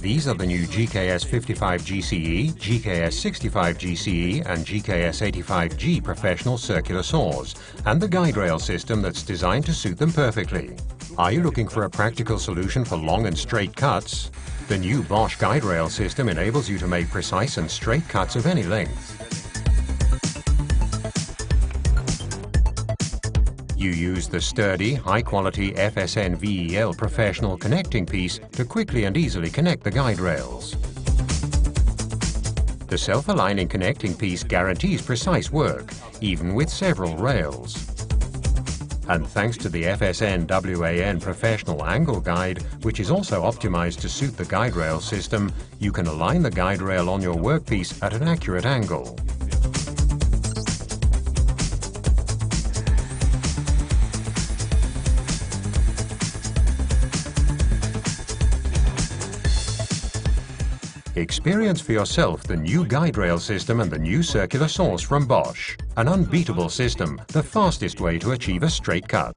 These are the new GKS 55GCE, GKS 65GCE and GKS 85G professional circular saws, and the guide rail system that's designed to suit them perfectly. Are you looking for a practical solution for long and straight cuts? The new Bosch guide rail system enables you to make precise and straight cuts of any length. You use the sturdy, high-quality FSN VEL professional connecting piece to quickly and easily connect the guide rails. The self-aligning connecting piece guarantees precise work, even with several rails. And thanks to the FSN WAN Professional Angle Guide, which is also optimized to suit the guide rail system, you can align the guide rail on your workpiece at an accurate angle. Experience for yourself the new guide rail system and the new circular saws from Bosch. An unbeatable system, the fastest way to achieve a straight cut.